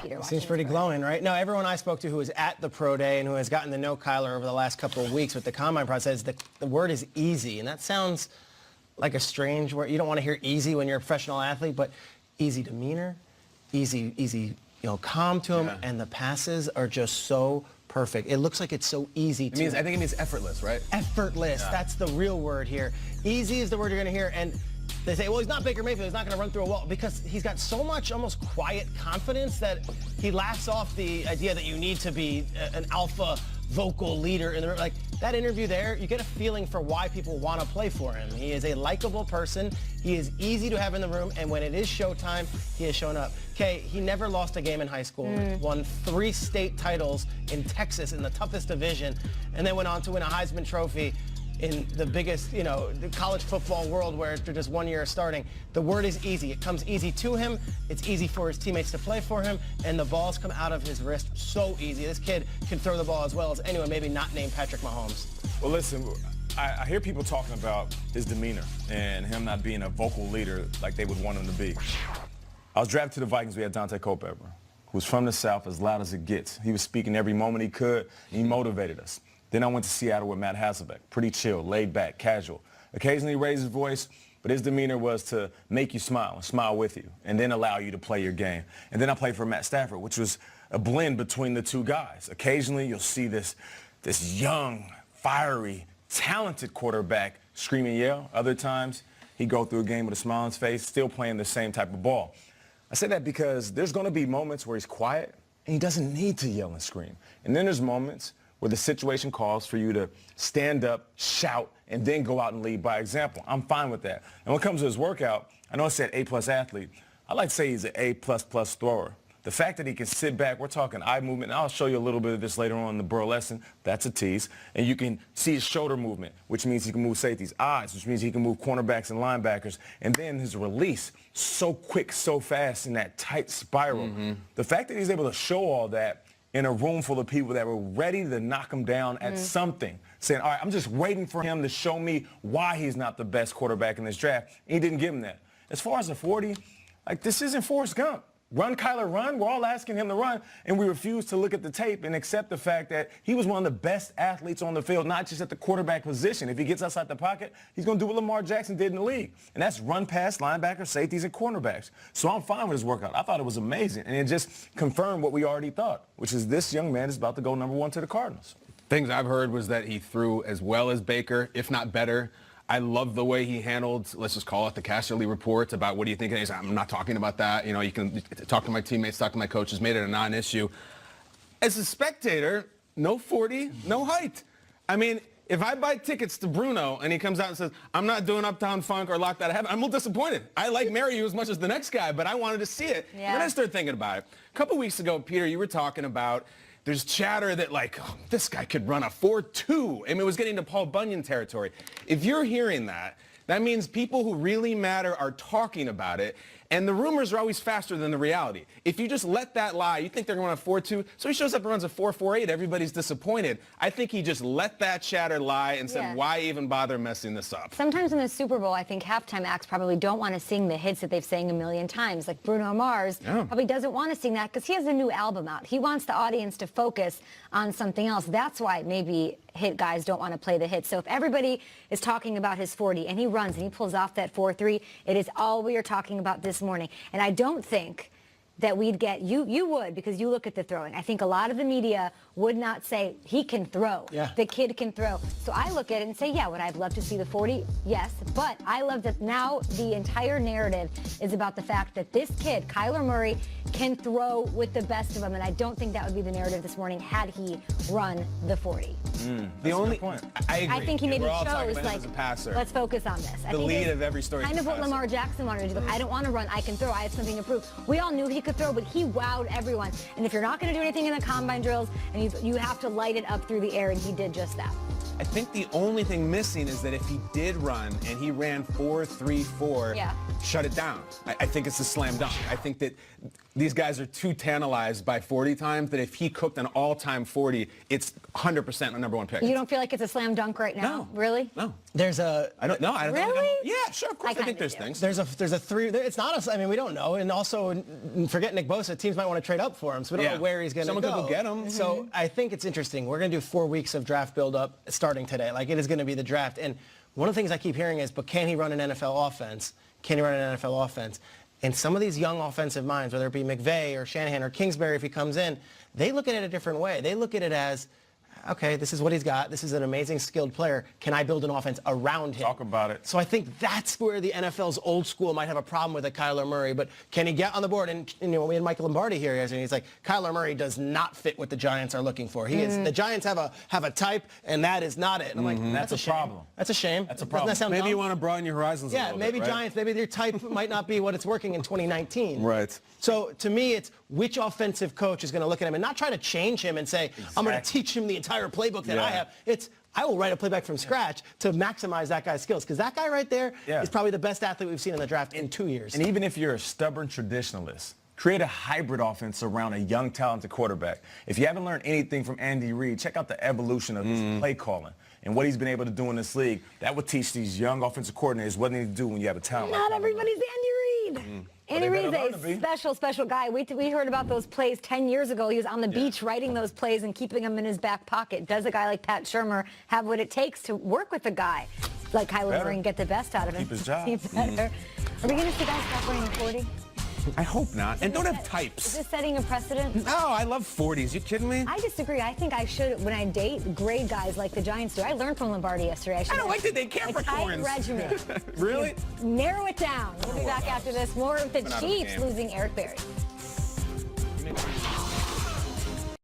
Peter. Seems pretty glowing, right? No, everyone I spoke to who was at the pro day and who has gotten to know Kyler over the last couple of weeks with the combine process, the word is easy. And that sounds like a strange word. You don't want to hear easy when you're a professional athlete, but easy demeanor, easy, calm to him, and the passes are just so perfect. It looks like it's so easy to. I think it means effortless, right? Effortless. Yeah. That's the real word here. Easy is the word you're going to hear. And they say, well, he's not Baker Mayfield. He's not going to run through a wall, because he's got so much almost quiet confidence that he laughs off the idea that you need to be an alpha vocal leader in the room. Like that interview there, you get a feeling for why people want to play for him. He is a likable person. He is easy to have in the room. And when it is showtime, he has shown up. Okay, he never lost a game in high school, won 3 state titles in Texas in the toughest division, and then went on to win a Heisman Trophy in the biggest, the college football world where after just 1 year of starting. The word is easy. It comes easy to him. It's easy for his teammates to play for him, and the balls come out of his wrist so easy. This kid can throw the ball as well as anyone, maybe not named Patrick Mahomes. Well, listen, I hear people talking about his demeanor and him not being a vocal leader like they would want him to be. I was drafted to the Vikings. We had Dante Culpepper, who's from the South, as loud as it gets. He was speaking every moment he could, and he motivated us. Then I went to Seattle with Matt Hasselbeck, pretty chill, laid back, casual. Occasionally raised his voice, but his demeanor was to make you smile and smile with you, and then allow you to play your game. And then I played for Matt Stafford, which was a blend between the two guys. Occasionally you'll see this young, fiery, talented quarterback scream and yell. Other times he'd go through a game with a smile on his face, still playing the same type of ball. I say that because there's going to be moments where he's quiet and he doesn't need to yell and scream. And then there's moments where the situation calls for you to stand up, shout, and then go out and lead by example. I'm fine with that. And when it comes to his workout, I know I said A+ athlete. I like to say he's an A++ thrower. The fact that he can sit back, we're talking eye movement, and I'll show you a little bit of this later on in the Burleson. That's a tease. And you can see his shoulder movement, which means he can move safeties, eyes, which means he can move cornerbacks and linebackers. And then his release, so quick, so fast in that tight spiral. The fact that he's able to show all that in a room full of people that were ready to knock him down at something, saying, all right, I'm just waiting for him to show me why he's not the best quarterback in this draft. And he didn't give him that. As far as the 40, this isn't Forrest Gump. Run, Kyler, run. We're all asking him to run, and we refuse to look at the tape and accept the fact that he was one of the best athletes on the field, not just at the quarterback position. If he gets outside the pocket, he's going to do what Lamar Jackson did in the league, and that's run past linebackers, safeties, and cornerbacks. So I'm fine with his workout. I thought it was amazing, and it just confirmed what we already thought, which is this young man is about to go #1 to the Cardinals. Things I've heard was that he threw as well as Baker, if not better. I love the way he handled, let's just call it the Casterly reports about what do you think. He's like, I'm not talking about that. You can talk to my teammates, talk to my coaches, made it a non-issue. As a spectator, no 40, no height. I mean, if I buy tickets to Bruno and he comes out and says, I'm not doing Uptown Funk or Locked Out of Heaven, I'm a little disappointed. I like Marry You as much as the next guy, but I wanted to see it. Yeah. Then I started thinking about it. A couple weeks ago, Peter, you were talking about there's chatter that this guy could run a 4.2. I mean, it was getting to Paul Bunyan territory. If you're hearing that, that means people who really matter are talking about it. And the rumors are always faster than the reality. If you just let that lie, you think they're going to run a 4.2. So he shows up and runs a 4.48. Everybody's disappointed. I think he just let that chatter lie and said, why even bother messing this up? Sometimes in the Super Bowl, I think halftime acts probably don't want to sing the hits that they've sang a million times. Like Bruno Mars probably doesn't want to sing that because he has a new album out. He wants the audience to focus on something else. That's why maybe hit guys don't want to play the hits. So if everybody is talking about his 40 and he runs and he pulls off that 4.3, it is all we are talking about this morning. And I don't think that we'd get, you would, because you look at the throwing. I think a lot of the media would not say he can throw. Yeah. The kid can throw. So I look at it and say, yeah, would I love to see the 40? Yes. But I love that now the entire narrative is about the fact that this kid, Kyler Murray, can throw with the best of them. And I don't think that would be the narrative this morning had he run the 40. The only point. I agree. I think he maybe We're all talking chose, about him as a passer. let's focus on this. I The think lead it's of every story is kind of what passing. Lamar Jackson wanted to do. Look, I don't want to run. I can throw. I have something to prove. We all knew he could throw, but he wowed everyone. And if you're not going to do anything in the combine drills, and you have to light it up through the air, and he did just that. I think the only thing missing is that if he did run and he ran 4.34, shut it down. I think it's a slam dunk. I think that these guys are too tantalized by 40 times that if he cooked an all-time 40, it's 100% a number one pick. You don't feel like it's a slam dunk right now? No. Really? No. There's a... I don't know. I don't Really? know. Yeah, sure. Of course. I think there's do. things. There's a three. It's not us. I mean, we don't know. And also, forget Nick Bosa. Teams might want to trade up for him, so we don't know where he's going to go. Someone could go get him. So I think it's interesting. We're going to do 4 weeks of draft build-up starting today. Like, it is going to be the draft. And one of the things I keep hearing is, but can he run an NFL offense? Can he run an NFL offense? And some of these young offensive minds, whether it be McVay or Shanahan or Kingsbury if he comes in, they look at it a different way. They look at it as, okay, this is what he's got. This is an amazing skilled player. Can I build an offense around him? Talk about it. So I think that's where the NFL's old school might have a problem with a Kyler Murray. But can he get on the board? And you know, we had Michael Lombardi here yesterday. He's like, Kyler Murray does not fit what the Giants are looking for. He is. The Giants have a type, and that is not it. And I'm like, that's a shame. problem. That's a shame. That's a problem. Doesn't that sound Maybe dumb? you want to broaden your horizons a Yeah, little maybe bit, right? Giants, maybe their type might not be what it's working in 2019. Right. So to me, it's which offensive coach is going to look at him and not try to change him and say, I'm going to teach him the entire playbook that I have. It's, I will write a playbook from scratch to maximize that guy's skills. Because that guy right there is probably the best athlete we've seen in the draft in 2 years. And even if you're a stubborn traditionalist, create a hybrid offense around a young, talented quarterback. If you haven't learned anything from Andy Reid, check out the evolution of his play calling and what he's been able to do in this league. That would teach these young offensive coordinators what they need to do when you have a talent like Not Kyler everybody's Murray. Andy Reid. Andy Reid's a special guy. We heard about those plays 10 years ago. He was on the beach writing those plays and keeping them in his back pocket. Does a guy like Pat Shurmur have what it takes to work with a guy like Kyler Murray and get the best out of him? Keep his job. Better. Are we going to see guys stop wearing 40? I hope not. And don't have Is types. this setting a precedent? No, I love 40s. You kidding me? I disagree. I think I should, when I date, grade guys like the Giants do. I learned from Lombardi yesterday. I don't like that they a tight Capricorns. regimen. Really? Narrow it down. We'll be back after this. More of the Been out of the Chiefs game. losing Eric Berry.